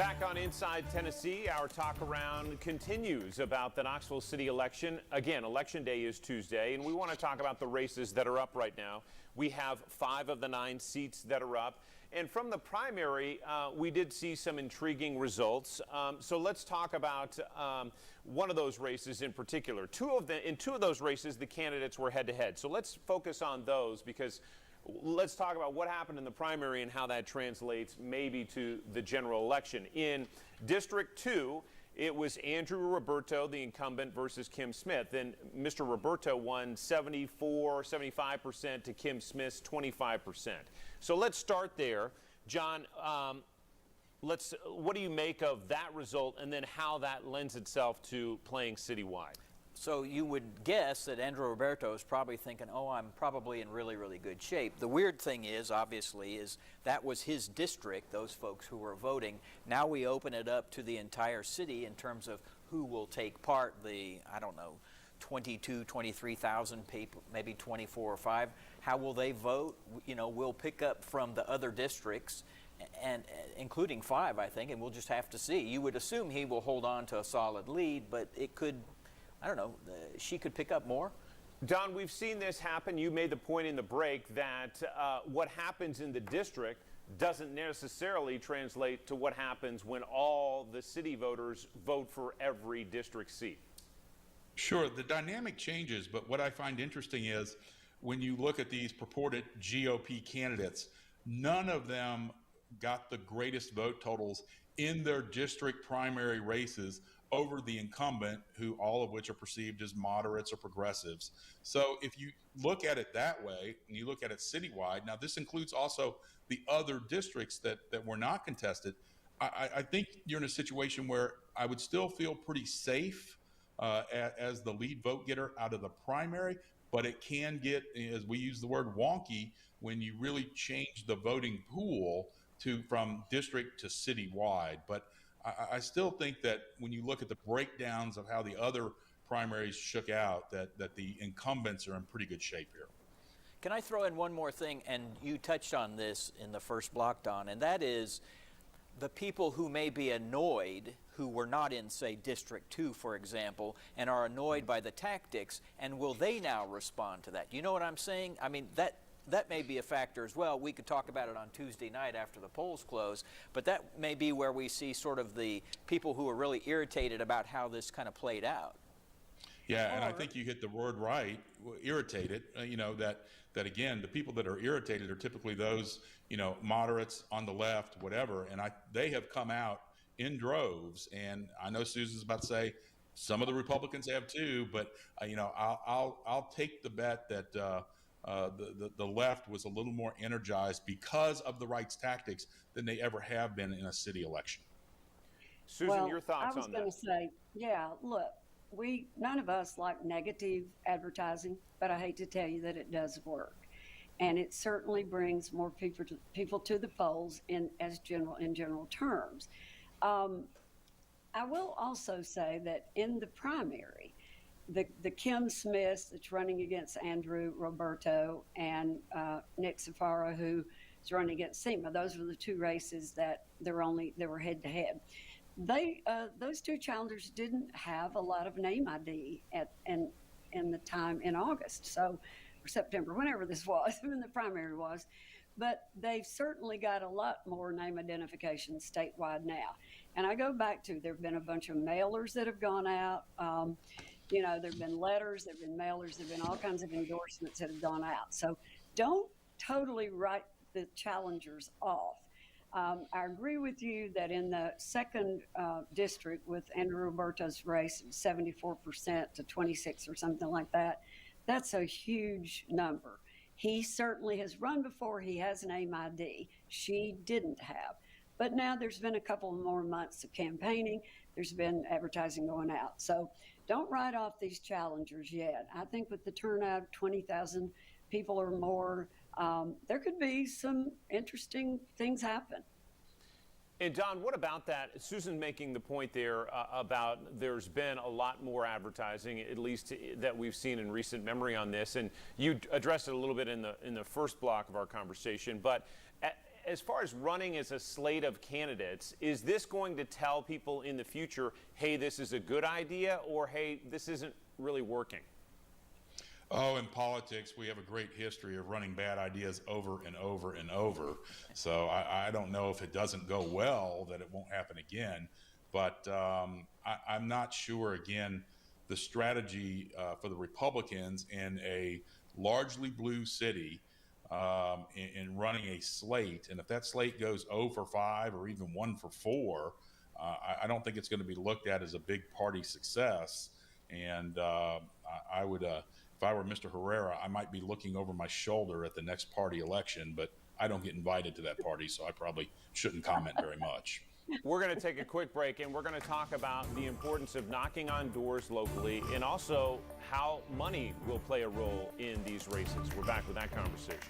Back on Inside Tennessee, our talk around continues about the Knoxville City election. Again, Election Day is Tuesday, and we want to talk about the races that are up right now. We have 5 of the 9 seats that are up. And from the primary, we did see some intriguing results. So let's talk about one of those races in particular. In two of those races, the candidates were head-to-head. So let's focus on those, because let's talk about what happened in the primary and how that translates maybe to the general election. In District 2, it was Andrew Roberto, the incumbent, versus Kim Smith. And Mr. Roberto won 75% to Kim Smith's 25%. So let's start there. John, what do you make of that result, and then how that lends itself to playing citywide? So you would guess that Andrew Roberto is probably thinking, oh, I'm probably in really, really good shape. The weird thing is, obviously, is that was his district, those folks who were voting. Now we open it up to the entire city in terms of who will take part, the, I don't know, 23,000 people, maybe 24 or 5. How will they vote? You know, we'll pick up from the other districts, and including 5, I think, and we'll just have to see. You would assume he will hold on to a solid lead, but it could, I don't know, she could pick up more. Don, we've seen this happen. You made the point in the break that what happens in the district doesn't necessarily translate to what happens when all the city voters vote for every district seat. Sure, the dynamic changes, but what I find interesting is when you look at these purported GOP candidates, none of them got the greatest vote totals in their district primary races over the incumbent, who all of which are perceived as moderates or progressives. So if you look at it that way, and you look at it citywide, now this includes also the other districts that were not contested, I think you're in a situation where I would still feel pretty safe as the lead vote getter out of the primary, but it can get, as we use the word, wonky when you really change the voting pool from district to citywide. But I still think that when you look at the breakdowns of how the other primaries shook out, that the incumbents are in pretty good shape here. Can I throw in one more thing? And you touched on this in the first block, Don, and that is the people who may be annoyed, who were not in, say, District 2, for example, and are annoyed by the tactics, and will they now respond to that? Do you know what I'm saying? I mean, that may be a factor as well. We could talk about it on Tuesday night after the polls close, but that may be where we see sort of the people who are really irritated about how this kind of played out. Yeah, and I think you hit the word right, irritated. That again, the people that are irritated are typically those, moderates on the left, whatever, and they have come out in droves. And I know Susan's about to say some of the Republicans have too, but I'll take the bet that the left was a little more energized because of the right's tactics than they ever have been in a city election. Susan, your thoughts on that? I was going to say, yeah, look, none of us like negative advertising, but I hate to tell you that it does work. And it certainly brings more people to the polls in general terms. I will also say that in the primary, the Kim Smith that's running against Andrew Roberto and Nick Safara, who is running against Seema, those were the 2 races that they were head to head. Those 2 challengers didn't have a lot of name ID in the time in August, or September, whenever this was, when the primary was. But they've certainly got a lot more name identification statewide now. And I go back to, there have been a bunch of mailers that have gone out. There have been letters, there have been mailers, there have been all kinds of endorsements that have gone out. So don't totally write the challengers off. I agree with you that in the second district with Andrew Roberto's race, 74% to 26 or something like that, that's a huge number. He certainly has run before. He has an name ID. She didn't have. But now there's been a couple more months of campaigning. There's been advertising going out. So don't write off these challengers yet. I think with the turnout, 20,000 people or more, there could be some interesting things happen. And Don, what about that? Susan making the point there about there's been a lot more advertising, at least that we've seen in recent memory on this. And you addressed it a little bit in the first block of our conversation. But as far as running as a slate of candidates, is this going to tell people in the future, hey, this is a good idea, or hey, this isn't really working? Oh, in politics, we have a great history of running bad ideas over and over and over. So I don't know if it doesn't go well that it won't happen again. But I'm not sure, again, the strategy for the Republicans in a largely blue city in running a slate. And if that slate goes 0 for 5 or even 1 for 4, I don't think it's going to be looked at as a big party success. And I would, if I were Mr. Herrera, I might be looking over my shoulder at the next party election, but I don't get invited to that party, so I probably shouldn't comment very much. We're going to take a quick break, and we're going to talk about the importance of knocking on doors locally and also how money will play a role in these races. We're back with that conversation.